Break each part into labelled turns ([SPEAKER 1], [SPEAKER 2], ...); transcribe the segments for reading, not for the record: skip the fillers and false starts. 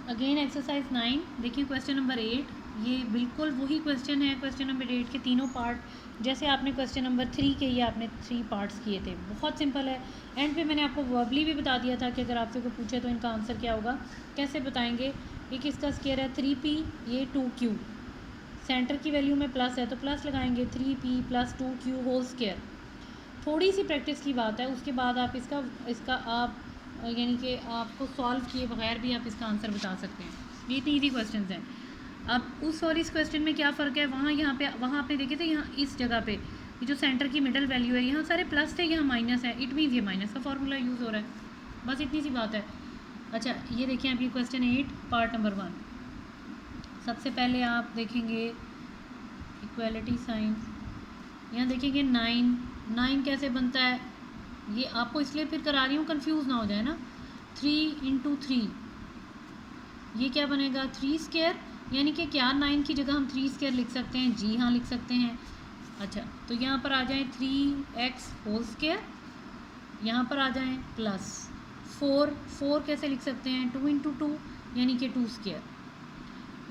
[SPEAKER 1] Again exercise 9 देखिए question number 8, ये बिल्कुल वही क्वेश्चन है क्वेश्चन नंबर 8 के तीनों पार्ट। जैसे आपने क्वेश्चन नंबर 3 के ये आपने 3 पार्ट्स किए थे, बहुत सिंपल है। एंड पे मैंने आपको वर्बली भी बता दिया था कि अगर आपसे कोई पूछे तो इनका आंसर क्या होगा, कैसे बताएंगे। ये किसका स्क्वायर है 3p, ये 2q, सेंटर की वैल्यू में प्लस है तो प्लस लगाएंगे 3p plus 2q whole square. थोड़ी सी प्रैक्टिस की बात है, उसके बाद आप इसका इसका आप यानी कि आपको सॉल्व किए बगैर भी आप इसका आंसर बता सकते हैं। ये इतनी ईजी क्वेश्चन हैं। अब उस और इस क्वेश्चन में क्या फ़र्क है, वहाँ यहाँ पे वहाँ आपने देखे थे, यहाँ इस जगह पे ये जो सेंटर की मिडल वैल्यू है यहाँ सारे प्लस थे, यहाँ माइनस है, इट मीन्स ये माइनस का फार्मूला यूज़ हो रहा है, बस इतनी सी बात है। अच्छा ये देखिए आप, ये क्वेश्चन 8 पार्ट नंबर 1। सबसे पहले आप देखेंगे इक्वलिटी साइन, यहाँ देखेंगे 9 कैसे बनता है, ये आपको इसलिए फिर करा रही हूँ कंफ्यूज ना हो जाए ना। 3 इंटू 3 ये क्या बनेगा 3 स्क्वायर, यानी कि क्या 9 की जगह हम 3 स्क्वायर लिख सकते हैं, जी हाँ लिख सकते हैं। अच्छा तो यहाँ पर आ जाए 3x होल स्क्वायर, यहाँ पर आ जाए प्लस 4 कैसे लिख सकते हैं 2 इंटू 2 यानी कि 2 स्क्वायर,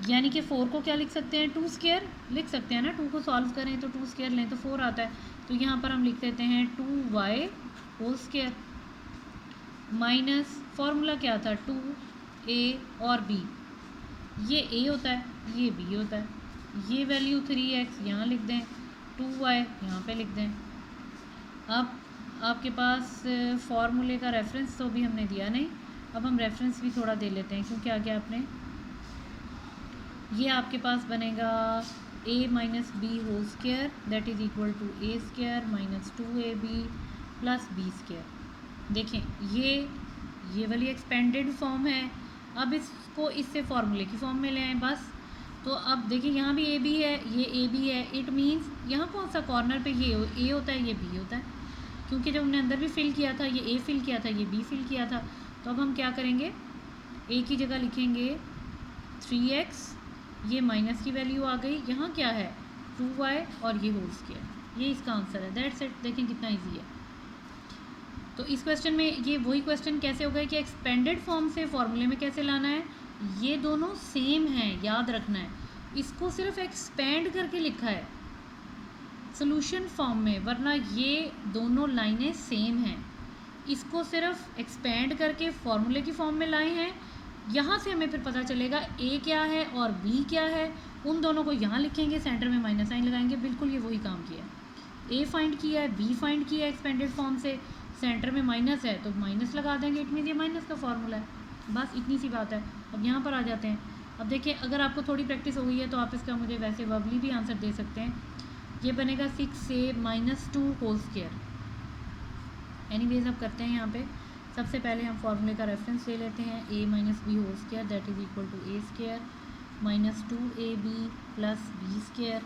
[SPEAKER 1] यानी कि 4 को क्या लिख सकते हैं 2 स्क्वायर लिख सकते हैं ना, 2 को सॉल्व करें तो 2 स्क्वायर लें तो 4 आता है। तो यहाँ पर हम लिख देते हैं 2y whole square minus formula क्या था 2a और b, ये a होता है ये b होता है, ये वैल्यू 3x यहाँ लिख दें, 2y यहाँ पे लिख दें। अब आपके पास फार्मूले का रेफरेंस तो भी हमने दिया नहीं, अब हम रेफरेंस भी थोड़ा दे लेते हैं क्योंकि आगे आपने ये आपके पास बनेगा a minus B whole square that is equal to a square minus 2ab plus b square. देखें ये वाली एक्सपेंडेड फॉर्म है। अब इसको इससे फार्मूले की फॉर्म में ले आएँ बस। तो अब देखिए यहाँ भी ए बी है, ये ए बी है, इट मीन्स यहाँ कौन सा कॉर्नर पे ये ए होता है ये बी होता है, क्योंकि जब हमने अंदर भी फिल किया था ये ए फिल किया था ये बी फिल किया था। तो अब हम क्या करेंगे, ए की जगह लिखेंगे 3x, ये माइनस की वैल्यू आ गई, यहाँ क्या है 2y और ये होल स्क्वायर, ये इसका आंसर है, दैट्स इट। देखें कितना ईजी है। तो इस क्वेश्चन में ये वही क्वेश्चन कैसे हो गया कि एक्सपेंडेड फॉर्म से फॉर्मूले में कैसे लाना है, ये दोनों सेम हैं याद रखना है, इसको सिर्फ एक्सपेंड करके लिखा है सोल्यूशन फॉर्म में, वरना ये दोनों लाइनें सेम हैं, इसको सिर्फ एक्सपेंड करके फॉर्मूले की फॉर्म में लाए हैं। यहाँ से हमें फिर पता चलेगा ए क्या है और बी क्या है, उन दोनों को यहाँ लिखेंगे, सेंटर में माइनस साइन लगाएंगे, बिल्कुल ये वही काम किया है। ए फाइंड किया है, बी फाइंड किया है एक्सपेंडेड फॉर्म से, सेंटर में माइनस है तो माइनस लगा देंगे, इट मीन ये माइनस का फार्मूला है, बस इतनी सी बात है। अब यहाँ पर आ जाते हैं। अब देखिए अगर आपको थोड़ी प्रैक्टिस हो गई है तो आप इसका मुझे वैसे वर्बली भी आंसर दे सकते हैं। ये बनेगा 6a minus 2 whole square. Anyways अब करते हैं यहाँ पे, सबसे पहले हम फार्मूले का रेफरेंस ले लेते हैं, a minus B whole square that is equal to a square minus 2ab plus b square.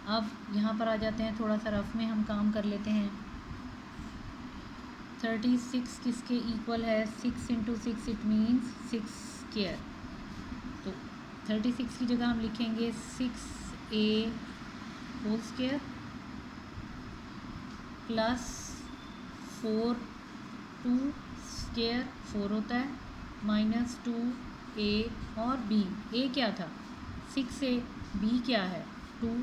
[SPEAKER 1] अब यहाँ पर आ जाते हैं, थोड़ा सा रफ में हम काम कर लेते हैं। 36 किसके इक्वल है 6 इंटू 6 इट मीन्स 6 स्क्वायर। तो 36 की जगह हम लिखेंगे 6a whole square plus 4 2 square 4 होता है माइनस 2a और b, a क्या था 6a, b क्या है 2,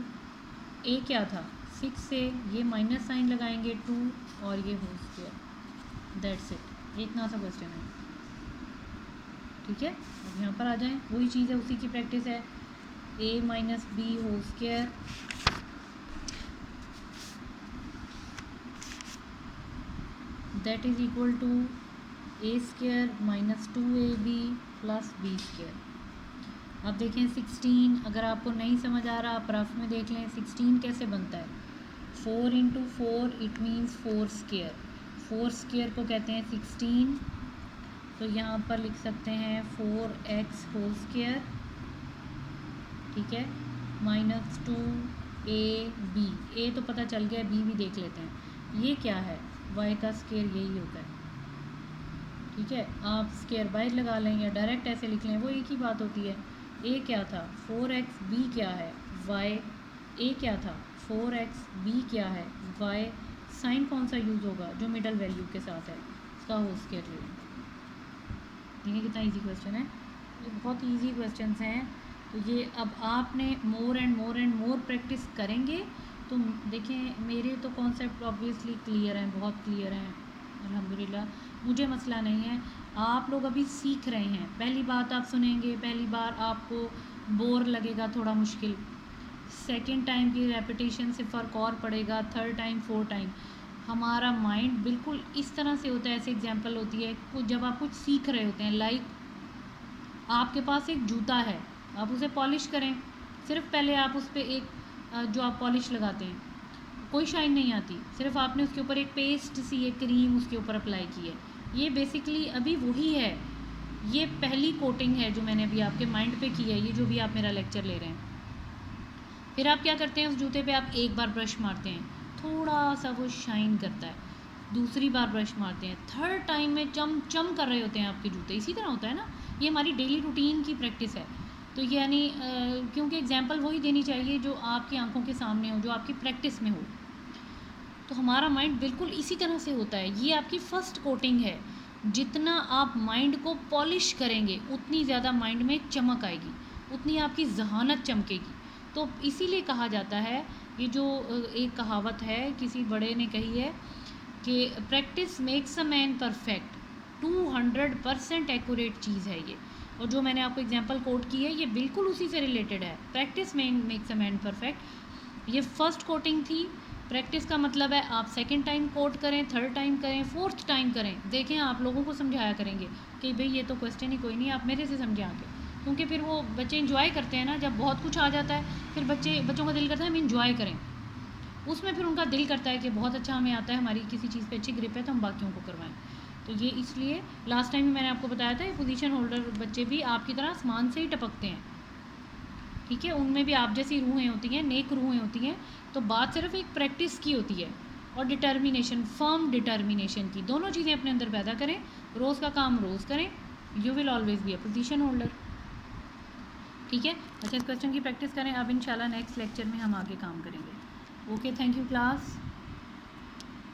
[SPEAKER 1] a क्या था 6a, ये माइनस साइन लगाएंगे 2 और ये होल स्क्वायर, दैट्स इट। इतना सा क्वेश्चन है, ठीक है। अब यहाँ पर आ जाएं, वही चीज़ है, उसी की प्रैक्टिस है। a minus B whole square that is equal to a square minus 2ab plus b square. अब देखें 16, अगर आपको नहीं समझ आ रहा आप रफ में देख लें 16 कैसे बनता है। 4 into 4 it means 4 square, 4 square को कहते हैं 16। तो यहाँ पर लिख सकते हैं 4x होल स्क्वायर, ठीक है, माइनस 2ab, a तो पता चल गया, b भी देख लेते हैं, ये क्या है y का स्क्वायर यही होता है, ठीक है। आप स्क्वायर बाहर लगा लें या डायरेक्ट ऐसे लिख लें, वो एक ही बात होती है। a क्या था 4x, b क्या है y, a क्या था 4x, b क्या है y, साइन कौन सा यूज़ होगा जो मिडल वैल्यू के साथ है, इसका होल स्क्वायर ले लें। देखिए कितना इजी क्वेश्चन है। ये बहुत इजी क्वेश्चंस हैं। तो ये अब आपने मोर एंड मोर प्रैक्टिस करेंगे तो देखें मेरे तो कॉन्सेप्ट ऑब्वियसली क्लियर हैं, बहुत क्लियर हैं अल्हम्दुलिल्लाह, मुझे मसला नहीं है। आप लोग अभी सीख रहे हैं, पहली बात आप सुनेंगे, पहली बार आपको बोर लगेगा, थोड़ा मुश्किल, सेकेंड टाइम की रेपिटेशन से फ़र्क और पड़ेगा, थर्ड टाइम फोर्थ टाइम हमारा माइंड बिल्कुल इस तरह से होता है। ऐसे एग्जांपल होती है कुछ जब आप कुछ सीख रहे होते हैं, लाइक आपके पास एक जूता है, आप उसे पॉलिश करें, सिर्फ पहले आप उस पर एक जो आप पॉलिश लगाते हैं कोई शाइन नहीं आती, सिर्फ आपने उसके ऊपर एक पेस्ट सी एक क्रीम उसके ऊपर अप्लाई की है, ये बेसिकली अभी वही है, ये पहली कोटिंग है जो मैंने अभी आपके माइंड पे की है, ये जो भी आप मेरा लेक्चर ले रहे हैं। फिर आप क्या करते हैं, उस जूते पे आप एक बार ब्रश मारते हैं, थोड़ा सा वो शाइन करता है, दूसरी बार ब्रश मारते हैं, थर्ड टाइम में चम चम कर रहे होते हैं आपके जूते। इसी तरह होता है ना, ये हमारी डेली रूटीन की प्रैक्टिस है। तो यानी क्योंकि एग्जांपल वही देनी चाहिए जो आपकी आंखों के सामने हो, जो आपकी प्रैक्टिस में हो। तो हमारा माइंड बिल्कुल इसी तरह से होता है, ये आपकी फ़र्स्ट कोटिंग है। जितना आप माइंड को पॉलिश करेंगे उतनी ज़्यादा माइंड में चमक आएगी, उतनी आपकी जहानत चमकेगी। तो इसीलिए कहा जाता है, ये जो एक कहावत है किसी बड़े ने कही है कि practice makes a man perfect, 200% accurate चीज़ है ये। और जो मैंने आपको एग्जांपल कोट की है ये बिल्कुल उसी से रिलेटेड है, practice makes a man perfect. ये फर्स्ट कोटिंग थी। प्रैक्टिस का मतलब है आप सेकंड टाइम कोट करें, थर्ड टाइम करें, फोर्थ टाइम करें। देखें आप लोगों को समझाया करेंगे कि भाई ये तो क्वेश्चन ही कोई नहीं, आप मेरे से समझा के, क्योंकि फिर वो बच्चे इंजॉय करते हैं ना, जब बहुत कुछ आ जाता है फिर बच्चों का दिल करता है हम इंजॉय करें, उसमें फिर उनका दिल करता है कि बहुत अच्छा हमें आता है, हमारी किसी चीज़ पे अच्छी ग्रिप है तो हम बाकियों को करवाएं। तो ये इसलिए लास्ट टाइम भी मैंने आपको बताया था, ये पोजीशन होल्डर बच्चे भी आपकी तरह आसमान से ही टपकते हैं, ठीक है, उनमें भी आप जैसी रूहें होती हैं, नेक रूहें होती हैं। तो बात सिर्फ एक प्रैक्टिस की होती है और डिटर्मिनेशन, फर्म डिटर्मिनेशन की, दोनों चीज़ें अपने अंदर पैदा करें, रोज़ का काम रोज़ करें, you will always be a position holder, ठीक है। अच्छा, इस क्वेश्चन की प्रैक्टिस करें, अब इंशाल्लाह नेक्स्ट लेक्चर में हम आगे काम करेंगे। Okay, thank you class.